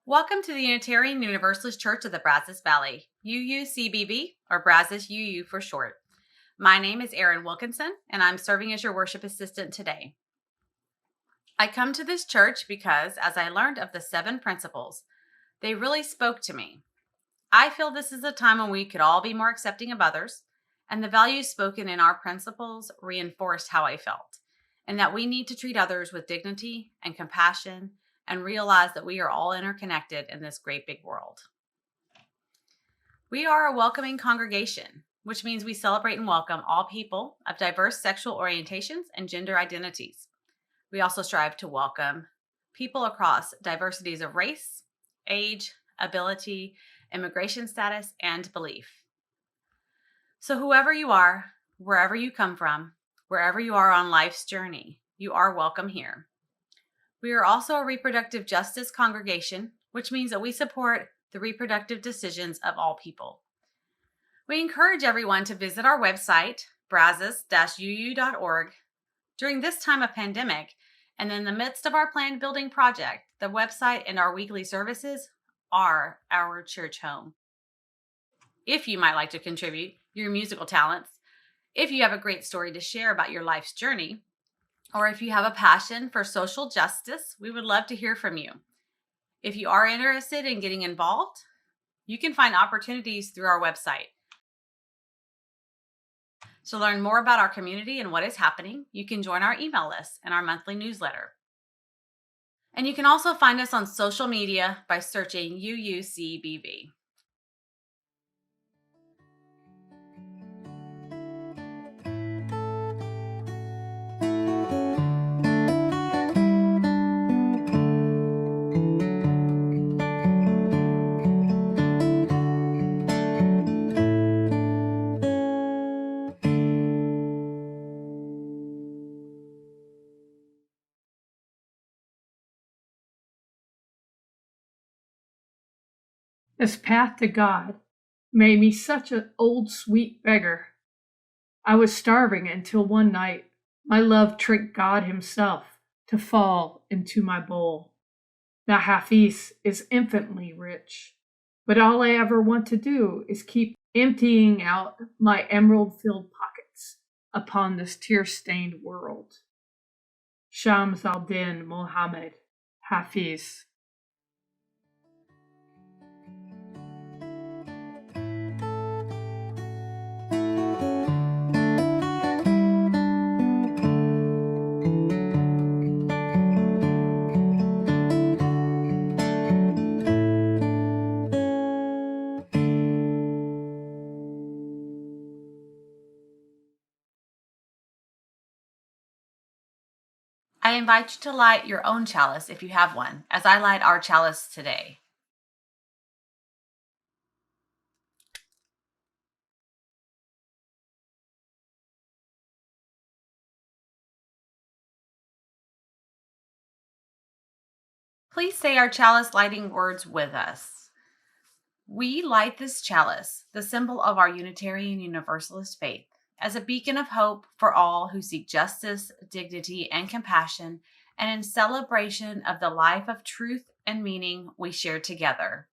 Welcome to the Unitarian Universalist Church of the Brazos Valley, UUCBV, or Brazos UU for short. My name is Erin Wilkinson, and I'm serving as your worship assistant today. I come to this church because, as I learned of the 7 principles, they really spoke to me. I feel this is a time when we could all be more accepting of others, and the values spoken in our principles reinforced how I felt, and that we need to treat others with dignity and compassion and realize that we are all interconnected in this great big world. We are a welcoming congregation, which means we celebrate and welcome all people of diverse sexual orientations and gender identities. We also strive to welcome people across diversities of race, age, ability, immigration status, and belief. So whoever you are, wherever you come from, wherever you are on life's journey, you are welcome here. We are also a reproductive justice congregation, which means that we support the reproductive decisions of all people. We encourage everyone to visit our website, brazos-uu.org. During this time of pandemic, and in the midst of our planned building project, the website and our weekly services are our church home. If you might like to contribute your musical talents, if you have a great story to share about your life's journey, or if you have a passion for social justice, we would love to hear from you. If you are interested in getting involved, you can find opportunities through our website. To learn more about our community and what is happening, you can join our email list and our monthly newsletter. And you can also find us on social media by searching UUCBV. This path to God made me such an old sweet beggar. I was starving until one night my love tricked God himself to fall into my bowl. The Hafiz is infinitely rich, but all I ever want to do is keep emptying out my emerald-filled pockets upon this tear-stained world. Shams al-Din Mohammed, Hafiz. I invite you to light your own chalice if you have one, as I light our chalice today. Please say our chalice lighting words with us. We light this chalice, the symbol of our Unitarian Universalist faith, as a beacon of hope for all who seek justice, dignity, and compassion, and in celebration of the life of truth and meaning we share together.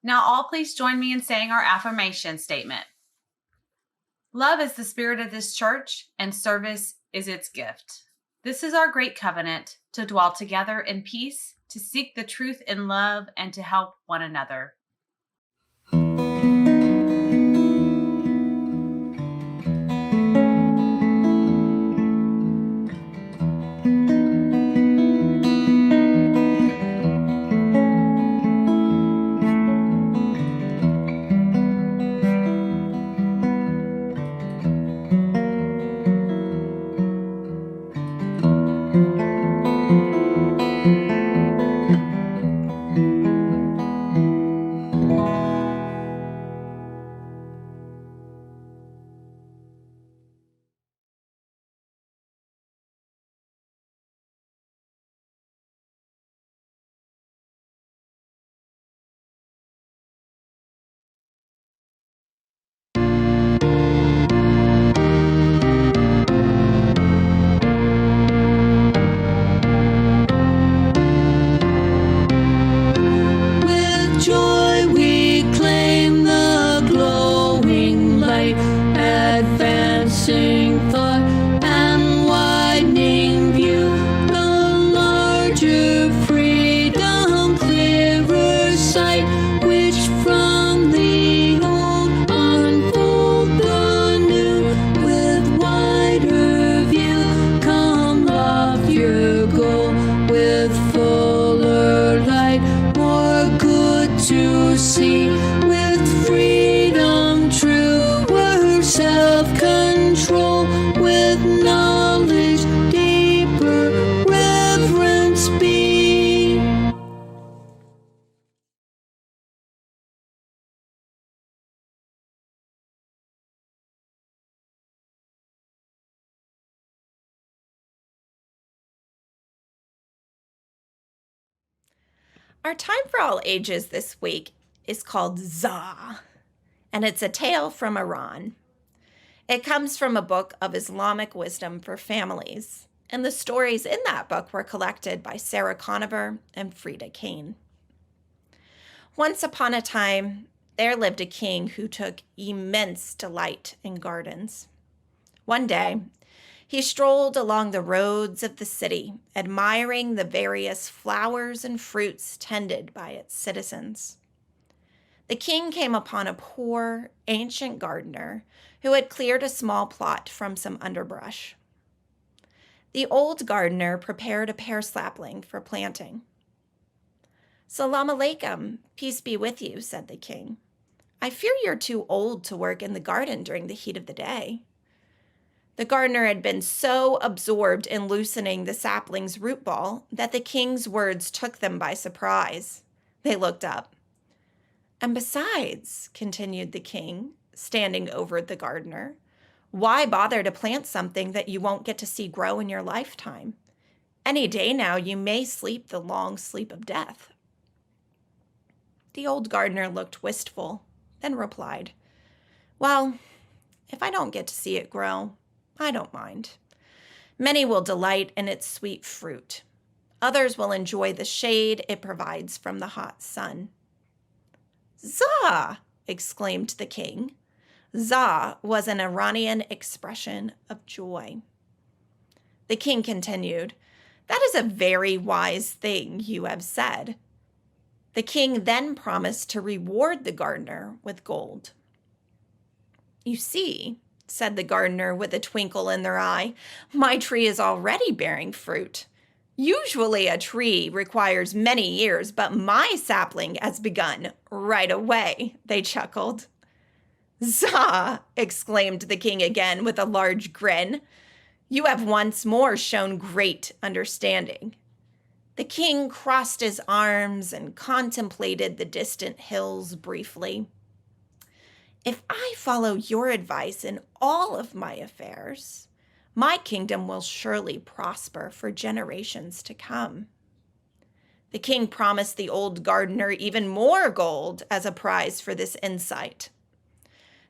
Now, all please join me in saying our affirmation statement. Love is the spirit of this church, and service is its gift. This is our great covenant to dwell together in peace, to seek the truth in love, and to help one another. Our time for all ages this week is called Za, and it's a tale from Iran. It comes from a book of Islamic wisdom for families, and the stories in that book were collected by Sarah Conover and Frida Kane. Once upon a time, there lived a king who took immense delight in gardens. One day, he strolled along the roads of the city, admiring the various flowers and fruits tended by its citizens. The king came upon a poor, ancient gardener who had cleared a small plot from some underbrush. The old gardener prepared a pear sapling for planting. "Salam alaikum, peace be with you," said the king. "I fear you're too old to work in the garden during the heat of the day." The gardener had been so absorbed in loosening the sapling's root ball that the king's words took them by surprise. They looked up. "And besides," continued the king, standing over the gardener, "why bother to plant something that you won't get to see grow in your lifetime? Any day now you may sleep the long sleep of death." The old gardener looked wistful, then replied, "Well, if I don't get to see it grow, I don't mind. Many will delight in its sweet fruit. Others will enjoy the shade it provides from the hot sun." "Za!" exclaimed the king. Za was an Iranian expression of joy. The king continued, "That is a very wise thing you have said." The king then promised to reward the gardener with gold. "You see," said the gardener with a twinkle in their eye, "my tree is already bearing fruit. Usually a tree requires many years, but my sapling has begun right away," they chuckled. "Za!" exclaimed the king again with a large grin. "You have once more shown great understanding." The king crossed his arms and contemplated the distant hills briefly. "If I follow your advice in all of my affairs, my kingdom will surely prosper for generations to come." The king promised the old gardener even more gold as a prize for this insight.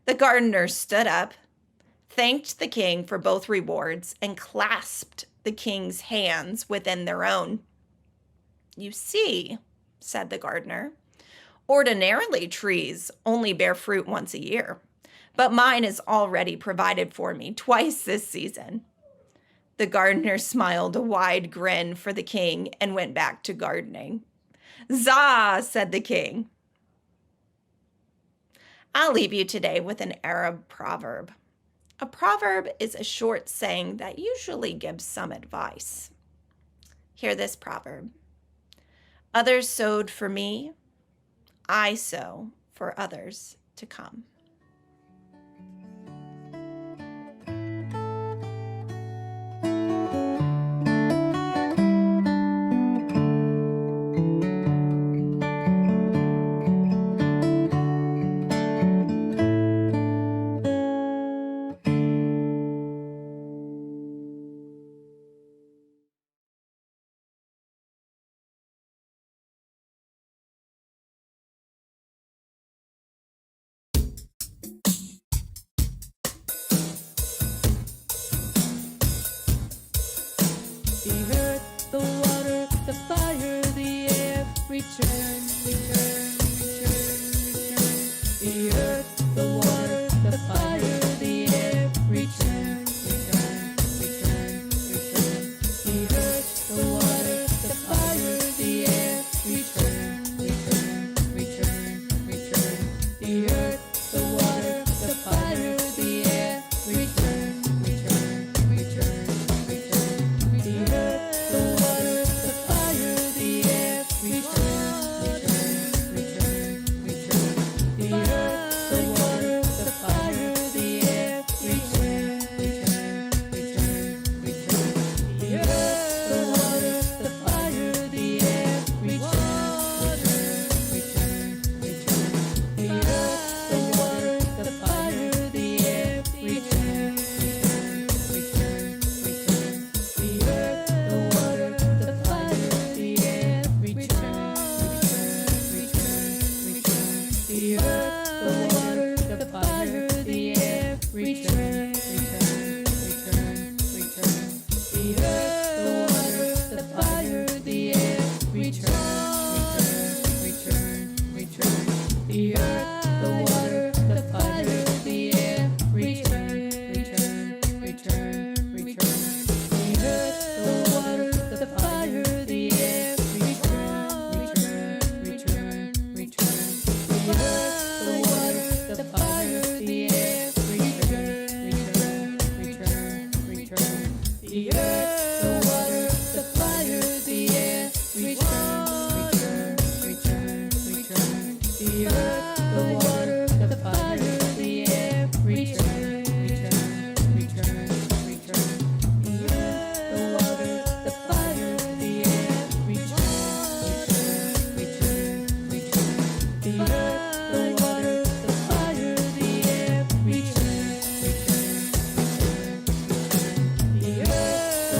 The gardener stood up, thanked the king for both rewards, and clasped the king's hands within their own. "You see," said the gardener, "ordinarily trees only bear fruit once a year, but mine is already provided for me twice this season." The gardener smiled a wide grin for the king and went back to gardening. "Za!" said the king. I'll leave you today with an Arab proverb. A proverb is a short saying that usually gives some advice. Hear this proverb. "Others sowed for me, I sow for others to come." The earth, the water, the fire, the air, return, return, return, return. The earth, the water, the fire, the air, return, return, return, return. The earth, the water, the fire, the air, return, return, return, return. The earth, the water, the fire, the air, return, return, return, return. The earth, the water, the fire, the air, return, return. The earth, the water, the fire, the air, return, return, return, return. The earth, the water, the fire, the air, return, return, return, return. The earth, the water, the fire, the air, return, return, return, return. The earth, the water, the fire, the air, return, return, return, return. The earth,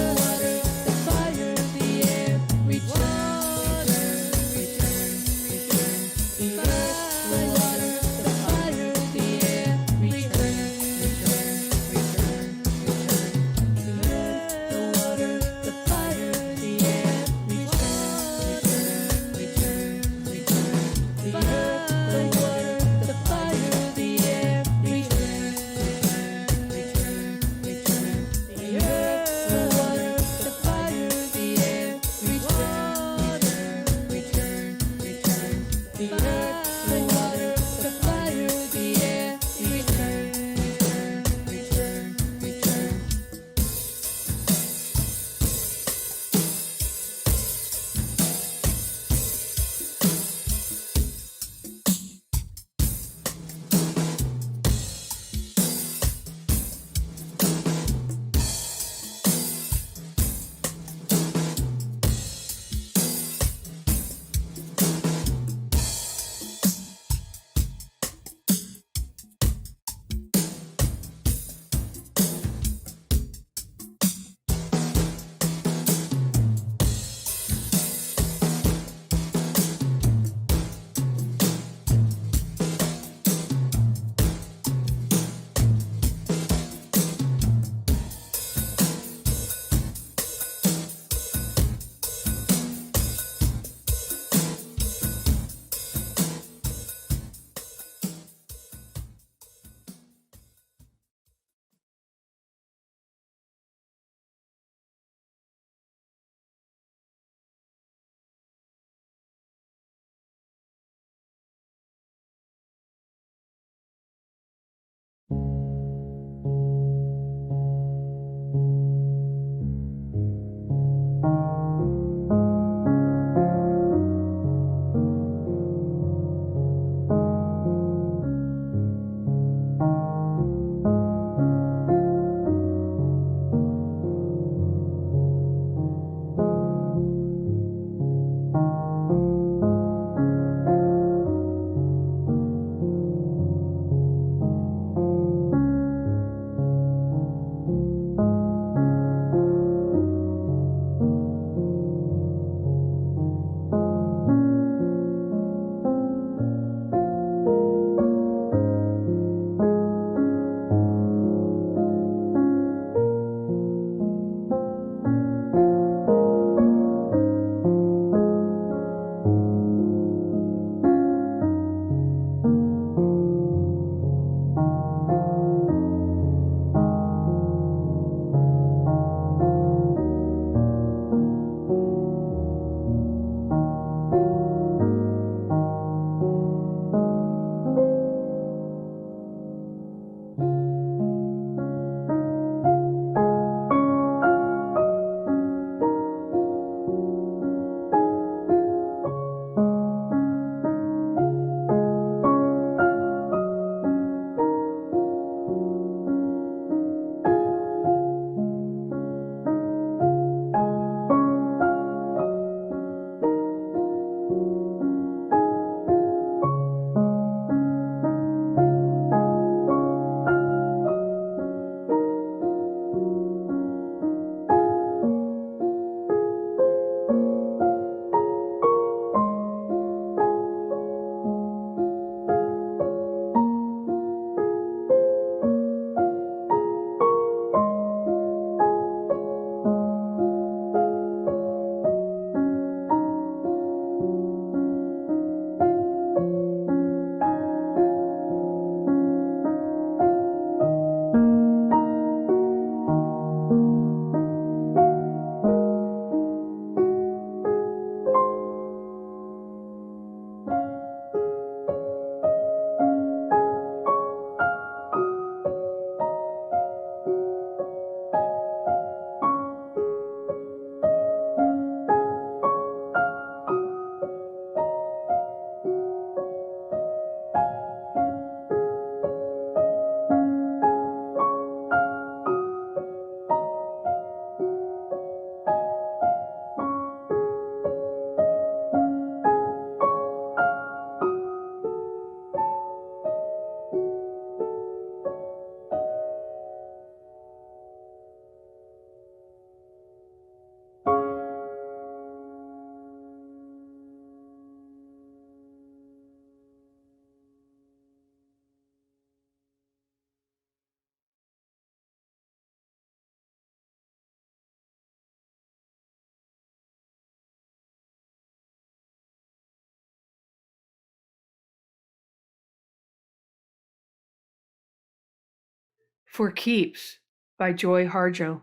For Keeps by Joy Harjo.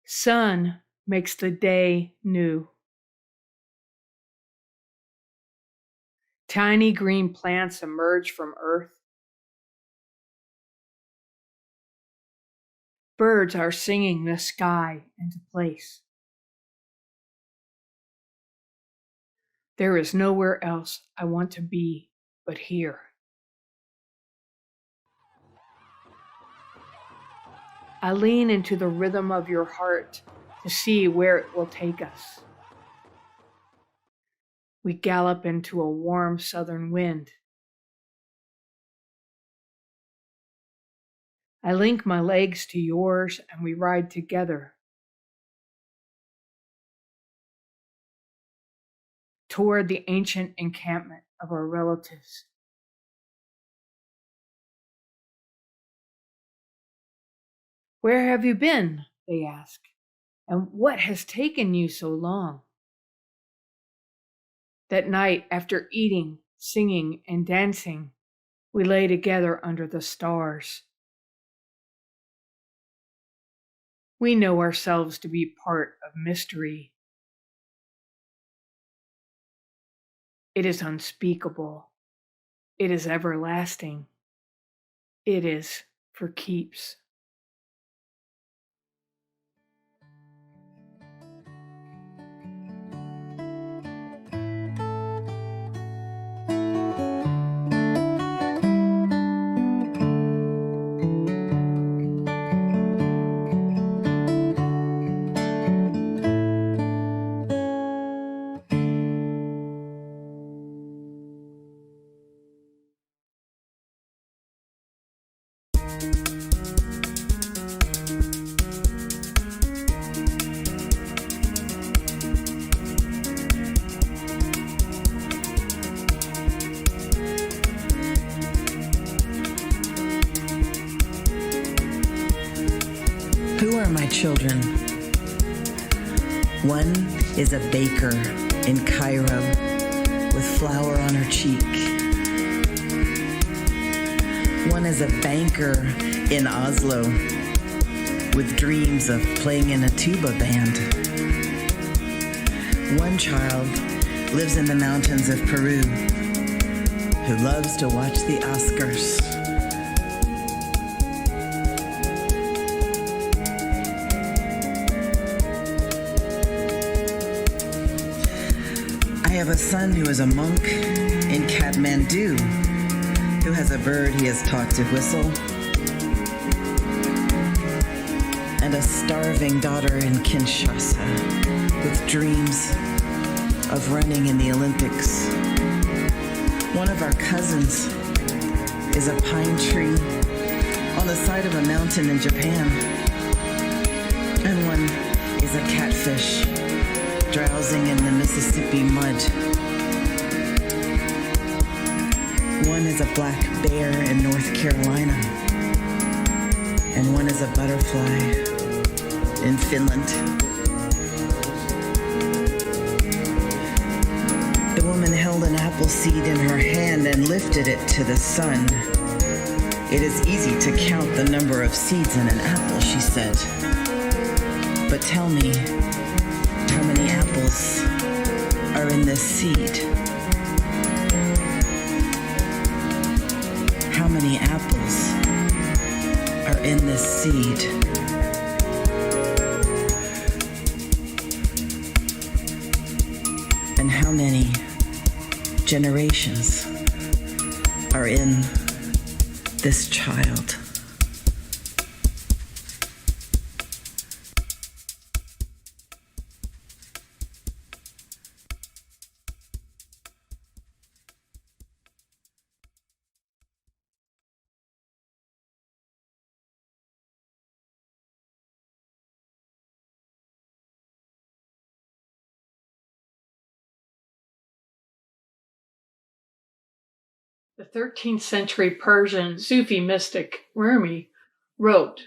Sun makes the day new. Tiny green plants emerge from earth. Birds are singing the sky into place. There is nowhere else I want to be but here. I lean into the rhythm of your heart to see where it will take us. We gallop into a warm southern wind. I link my legs to yours and we ride together toward the ancient encampment of our relatives. Where have you been? They ask. And what has taken you so long? That night, after eating, singing, and dancing, we lay together under the stars. We know ourselves to be part of mystery. It is unspeakable. It is everlasting. It is for keeps. Who are my children? One is a baker in Cairo with flour on her cheek. One is a banker in Oslo with dreams of playing in a tuba band. One child lives in the mountains of Peru who loves to watch the Oscars. I have a son who is a monk in Kathmandu, who has a bird he has taught to whistle, and a starving daughter in Kinshasa with dreams of running in the Olympics. One of our cousins is a pine tree on the side of a mountain in Japan, and one is a catfish drowsing in the Mississippi mud. One is a black bear in North Carolina, and one is a butterfly in Finland. The woman held an apple seed in her hand and lifted it to the sun. It is easy to count the number of seeds in an apple, she said. But tell me, how many apples are in this seed? How many apples are in this seed? And how many generations are in this child? The 13th century Persian Sufi mystic Rumi wrote,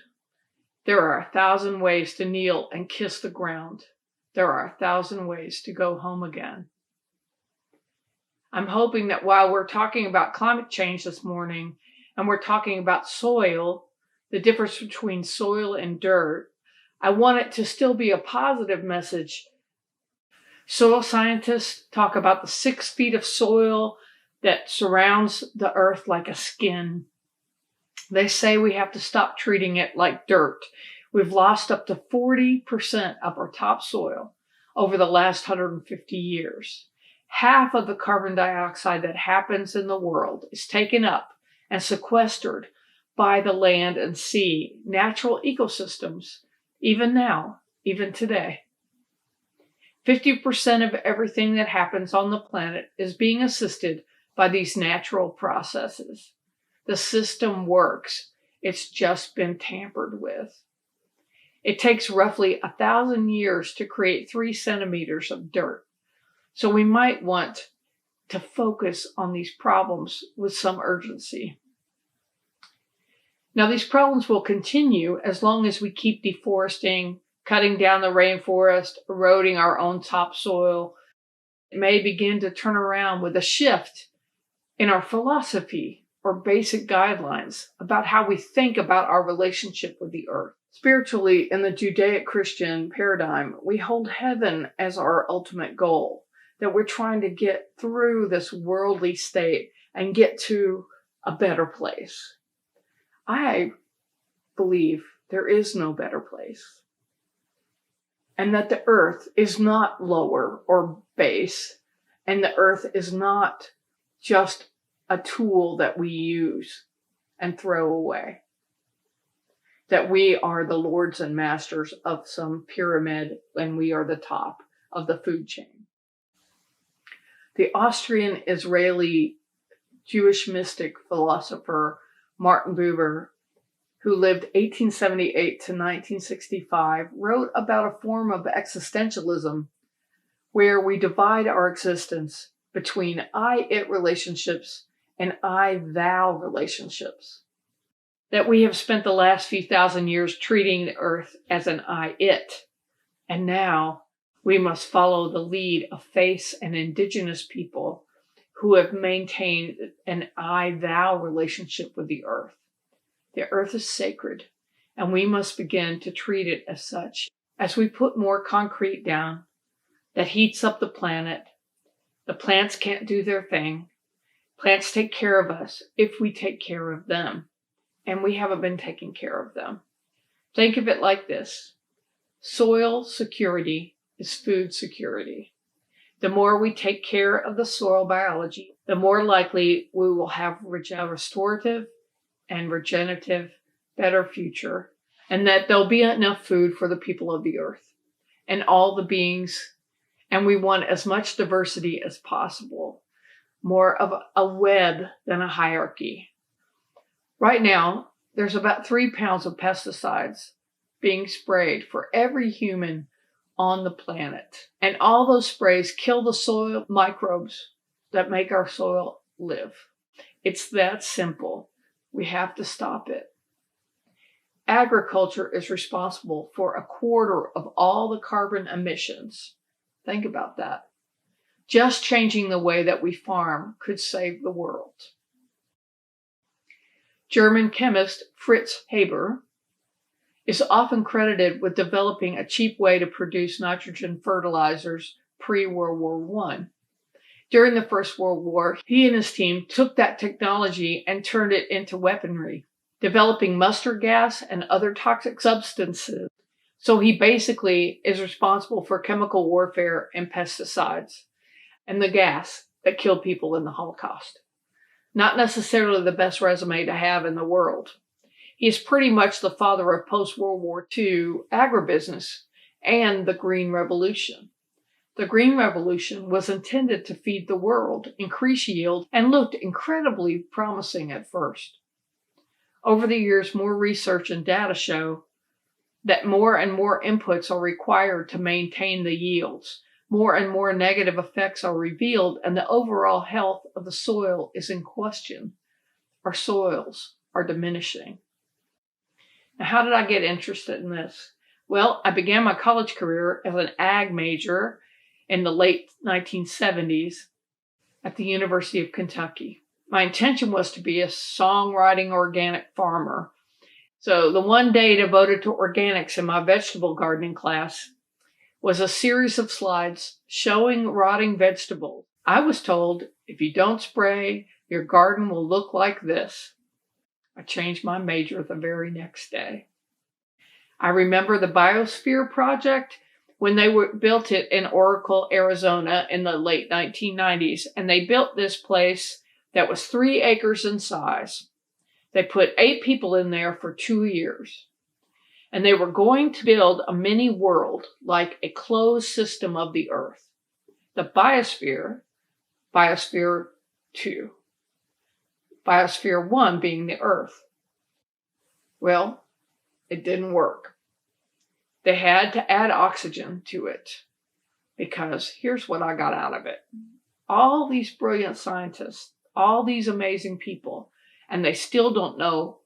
"There are 1,000 ways to kneel and kiss the ground. There are 1,000 ways to go home again." I'm hoping that while we're talking about climate change this morning, and we're talking about soil, the difference between soil and dirt, I want it to still be a positive message. Soil scientists talk about the 6 feet of soil that surrounds the earth like a skin. They say we have to stop treating it like dirt. We've lost up to 40% of our topsoil over the last 150 years. Half of the carbon dioxide that happens in the world is taken up and sequestered by the land and sea, natural ecosystems, even now, even today. 50% of everything that happens on the planet is being assisted by these natural processes. The system works. It's just been tampered with. It takes roughly 1,000 years to create 3 centimeters of dirt. So we might want to focus on these problems with some urgency. Now, these problems will continue as long as we keep deforesting, cutting down the rainforest, eroding our own topsoil. It may begin to turn around with a shift in our philosophy or basic guidelines about how we think about our relationship with the earth. Spiritually, in the Judeo-Christian paradigm, we hold heaven as our ultimate goal, that we're trying to get through this worldly state and get to a better place. I believe there is no better place, and that the earth is not lower or base, and the earth is not just a tool that we use and throw away. That we are the lords and masters of some pyramid and we are the top of the food chain. The Austrian Israeli Jewish mystic philosopher Martin Buber, who lived 1878 to 1965, wrote about a form of existentialism where we divide our existence between I-it relationships and I-thou relationships. That we have spent the last few thousand years treating the earth as an I-it, and now we must follow the lead of faiths and indigenous people who have maintained an I-thou relationship with the earth. The earth is sacred, and we must begin to treat it as such. As we put more concrete down that heats up the planet, the plants can't do their thing. Plants take care of us if we take care of them, and we haven't been taking care of them. Think of it like this. Soil security is food security. The more we take care of the soil biology, the more likely we will have a restorative and regenerative, better future, and that there'll be enough food for the people of the earth and all the beings, and we want as much diversity as possible, more of a web than a hierarchy. Right now, there's about 3 pounds of pesticides being sprayed for every human on the planet. And all those sprays kill the soil microbes that make our soil live. It's that simple. We have to stop it. Agriculture is responsible for 1/4 of all the carbon emissions. Think about that. Just changing the way that we farm could save the world. German chemist Fritz Haber is often credited with developing a cheap way to produce nitrogen fertilizers pre-World War I. During the First World War, he and his team took that technology and turned it into weaponry, developing mustard gas and other toxic substances. So he basically is responsible for chemical warfare and pesticides and the gas that killed people in the Holocaust. Not necessarily the best resume to have in the world. He is pretty much the father of post-World War II agribusiness and the Green Revolution. The Green Revolution was intended to feed the world, increase yield, and looked incredibly promising at first. Over the years, more research and data show that more and more inputs are required to maintain the yields. More and more negative effects are revealed, and the overall health of the soil is in question. Our soils are diminishing. Now, how did I get interested in this? Well, I began my college career as an ag major in the late 1970s. at the University of Kentucky. My intention was to be a songwriting organic farmer. So the one day devoted to organics in my vegetable gardening class was a series of slides showing rotting vegetables. I was told, if you don't spray, your garden will look like this. I changed my major the very next day. I remember the Biosphere Project when they built it in Oracle, Arizona in the late 1990s. And they built this place that was 3 acres in size. They put 8 people in there for 2 years. And they were going to build a mini world, like a closed system of the earth. The Biosphere 2, Biosphere 1 being the earth. Well, it didn't work. They had to add oxygen to it, because here's what I got out of it. All these brilliant scientists, all these amazing people, and they still don't know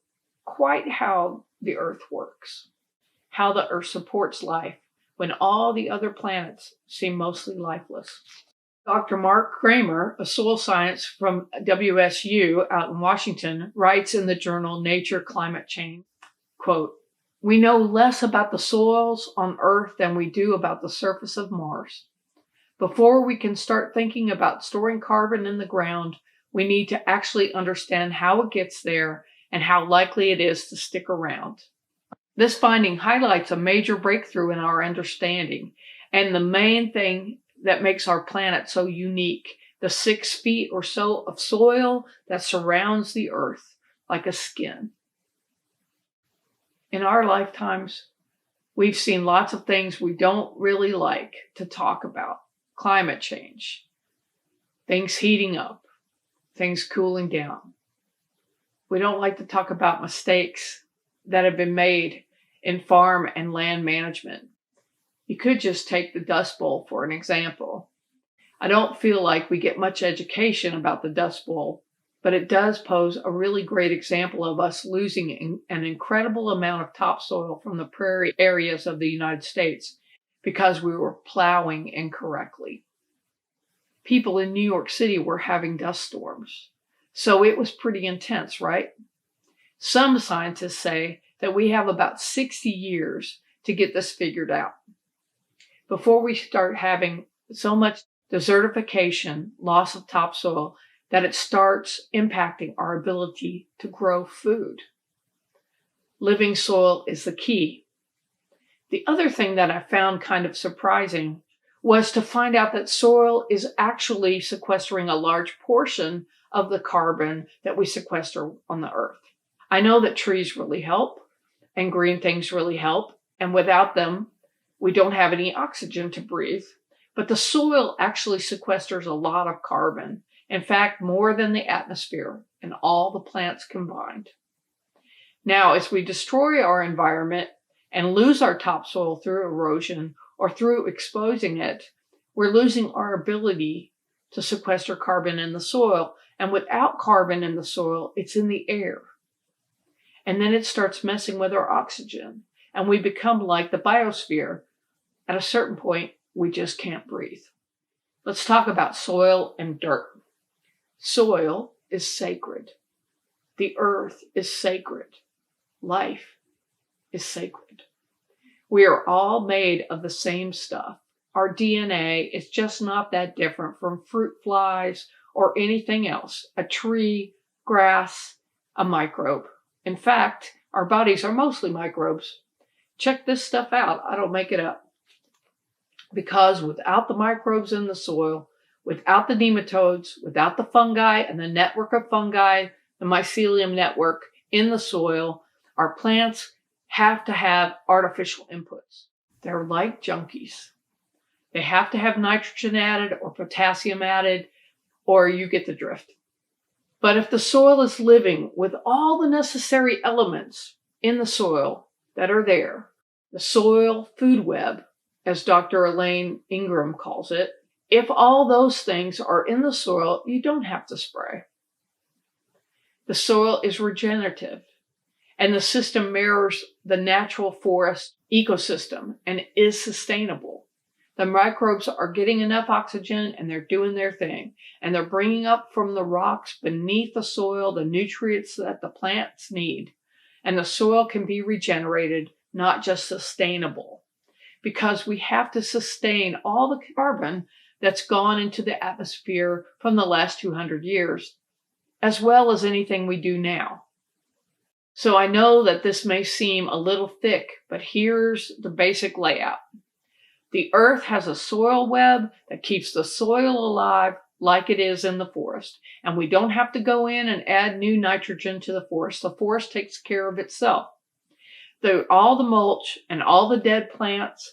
quite how the earth works, how the earth supports life when all the other planets seem mostly lifeless. Dr. Mark Kramer, a soil scientist from WSU out in Washington, writes in the journal Nature Climate Change, quote, "We know less about the soils on Earth than we do about the surface of Mars. Before we can start thinking about storing carbon in the ground, we need to actually understand how it gets there and how likely it is to stick around." This finding highlights a major breakthrough in our understanding and the main thing that makes our planet so unique, the 6 feet or so of soil that surrounds the earth like a skin. In our lifetimes, we've seen lots of things we don't really like to talk about. Climate change, things heating up, things cooling down. We don't like to talk about mistakes that have been made in farm and land management. You could just take the Dust Bowl for an example. I don't feel like we get much education about the Dust Bowl, but it does pose a really great example of us losing an incredible amount of topsoil from the prairie areas of the United States because we were plowing incorrectly. People in New York City were having dust storms, so it was pretty intense, right? Some scientists say that we have about 60 years to get this figured out before we start having so much desertification, loss of topsoil, that it starts impacting our ability to grow food. Living soil is the key. The other thing that I found kind of surprising was to find out that soil is actually sequestering a large portion of the carbon that we sequester on the earth. I know that trees really help and green things really help, and without them, we don't have any oxygen to breathe. But the soil actually sequesters a lot of carbon. In fact, more than the atmosphere and all the plants combined. Now, as we destroy our environment and lose our topsoil through erosion or through exposing it, we're losing our ability to sequester carbon in the soil. And without carbon in the soil, it's in the air. And then it starts messing with our oxygen. And we become like the biosphere. At a certain point, we just can't breathe. Let's talk about soil and dirt. Soil is sacred. The earth is sacred. Life is sacred. We are all made of the same stuff. Our DNA is just not that different from fruit flies or anything else, a tree, grass, a microbe. In fact, our bodies are mostly microbes. Check this stuff out. I don't make it up. Because without the microbes in the soil, without the nematodes, without the fungi and the network of fungi, the mycelium network in the soil, our plants have to have artificial inputs. They're like junkies. They have to have nitrogen added or potassium added, or you get the drift. But if the soil is living with all the necessary elements in the soil that are there, the soil food web, as Dr. Elaine Ingram calls it, if all those things are in the soil, you don't have to spray. The soil is regenerative, and the system mirrors the natural forest ecosystem and is sustainable. The microbes are getting enough oxygen and they're doing their thing. And they're bringing up from the rocks beneath the soil the nutrients that the plants need. And the soil can be regenerated, not just sustainable. Because we have to sustain all the carbon that's gone into the atmosphere from the last 200 years, as well as anything we do now. So I know that this may seem a little thick, but here's the basic layout. The earth has a soil web that keeps the soil alive like it is in the forest. And we don't have to go in and add new nitrogen to the forest. The forest takes care of itself. All the mulch and all the dead plants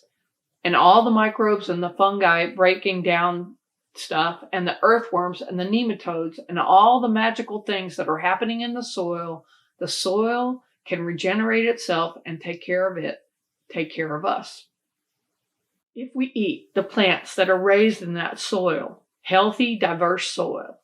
and all the microbes and the fungi breaking down stuff and the earthworms and the nematodes and all the magical things that are happening in the soil can regenerate itself and take care of us. If we eat the plants that are raised in that soil, healthy, diverse soil,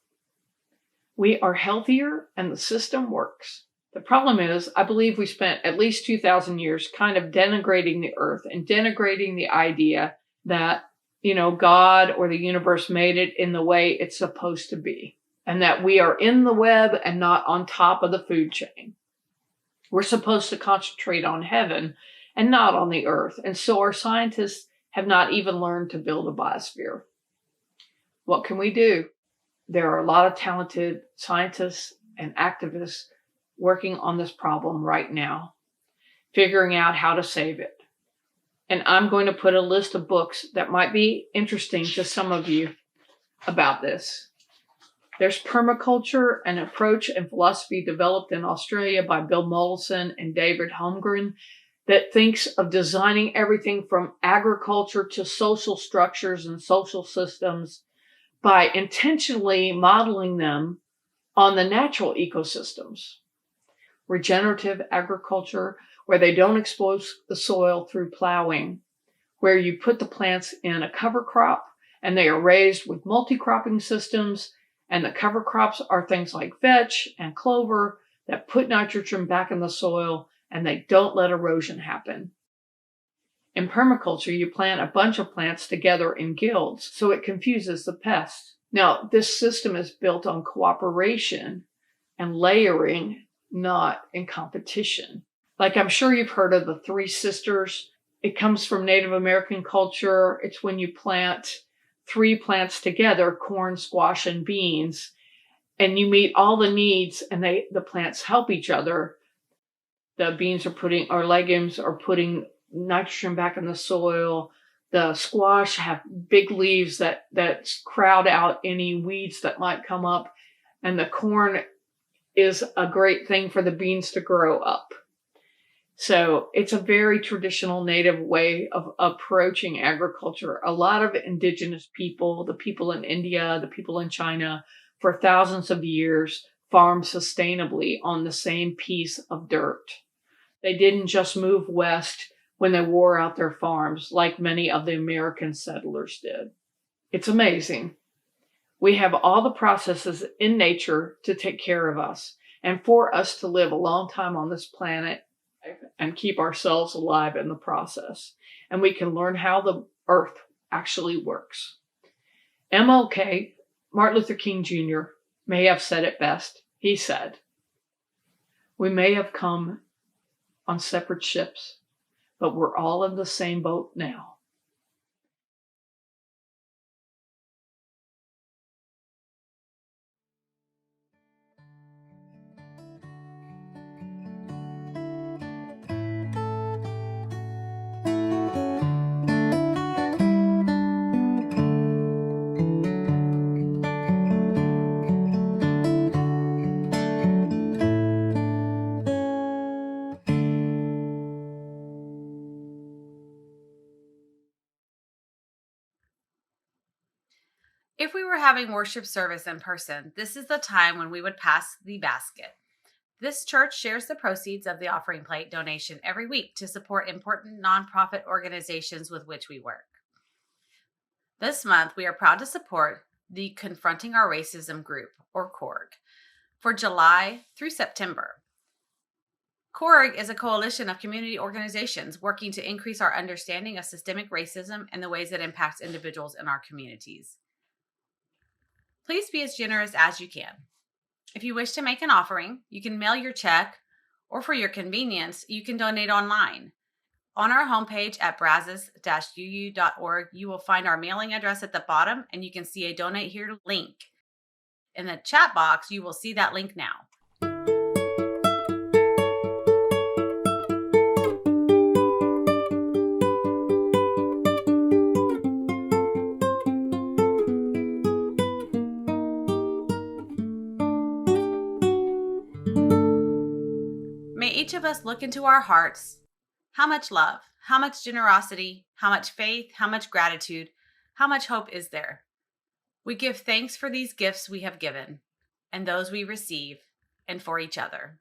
we are healthier and the system works. The problem is, I believe we spent at least 2,000 years kind of denigrating the earth and denigrating the idea that, God or the universe made it in the way it's supposed to be, and that we are in the web and not on top of the food chain. We're supposed to concentrate on heaven and not on the earth. And so our scientists have not even learned to build a biosphere. What can we do? There are a lot of talented scientists and activists working on this problem right now, figuring out how to save it. And I'm going to put a list of books that might be interesting to some of you about this. There's Permaculture, an approach and philosophy developed in Australia by Bill Mollison and David Holmgren that thinks of designing everything from agriculture to social structures and social systems by intentionally modeling them on the natural ecosystems. Regenerative agriculture, where they don't expose the soil through plowing, where you put the plants in a cover crop and they are raised with multi-cropping systems, and the cover crops are things like vetch and clover that put nitrogen back in the soil and they don't let erosion happen. In permaculture, you plant a bunch of plants together in guilds, so it confuses the pests. Now, this system is built on cooperation and layering, not in competition. Like, I'm sure you've heard of the Three Sisters. It comes from Native American culture. It's when you plant 3 plants together, corn, squash, and beans, and you meet all the needs and the plants help each other. The beans or legumes are putting nitrogen back in the soil. The squash have big leaves that crowd out any weeds that might come up. And the corn is a great thing for the beans to grow up. So it's a very traditional native way of approaching agriculture. A lot of indigenous people, the people in India, the people in China, for thousands of years, farmed sustainably on the same piece of dirt. They didn't just move west when they wore out their farms like many of the American settlers did. It's amazing. We have all the processes in nature to take care of us and for us to live a long time on this planet and keep ourselves alive in the process. And we can learn how the earth actually works. MLK, Martin Luther King Jr., may have said it best. He said, "We may have come on separate ships, but we're all in the same boat now." If we were having worship service in person, this is the time when we would pass the basket. This church shares the proceeds of the offering plate donation every week to support important nonprofit organizations with which we work. This month, we are proud to support the Confronting Our Racism group, or CORG, for July through September. CORG is a coalition of community organizations working to increase our understanding of systemic racism and the ways it impacts individuals in our communities. Please be as generous as you can. If you wish to make an offering, you can mail your check, or for your convenience, you can donate online. On our homepage at brazos-uu.org, you will find our mailing address at the bottom, and you can see a Donate Here link. In the chat box, you will see that link now. May each of us look into our hearts. How much love, how much generosity, how much faith, how much gratitude, how much hope is there? We give thanks for these gifts we have given, and those we receive, and for each other.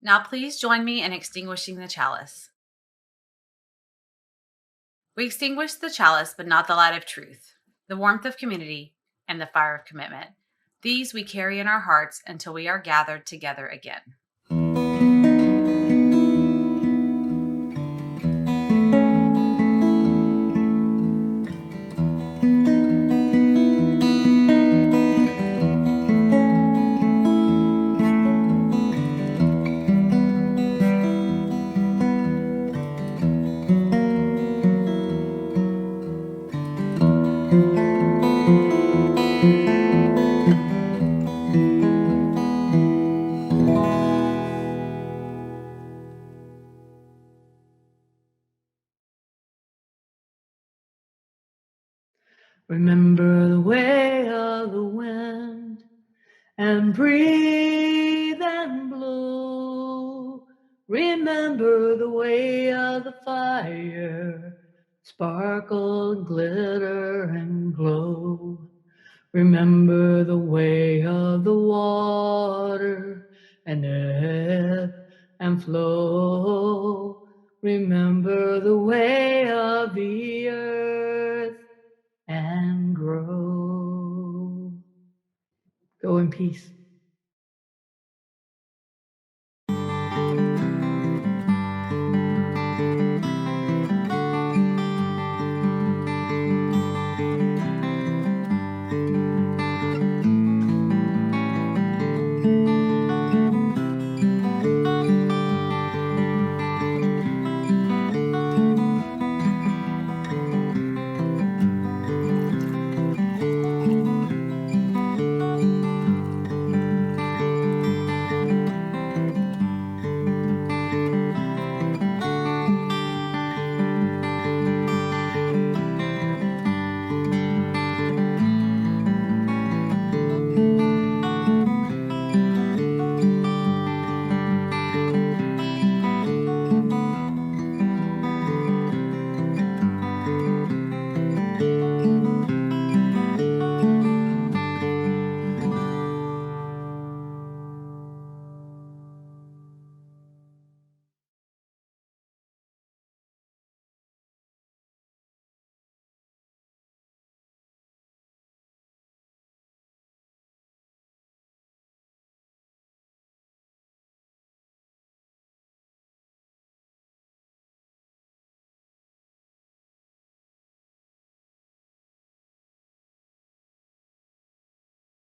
Now please join me in extinguishing the chalice. We extinguish the chalice, but not the light of truth, the warmth of community, and the fire of commitment. These we carry in our hearts until we are gathered together again. and breathe and blow. Remember the way of the fire, sparkle, glitter, and glow. Remember the way of the water, and ebb and flow. Remember the way of the earth, and grow. Go in peace.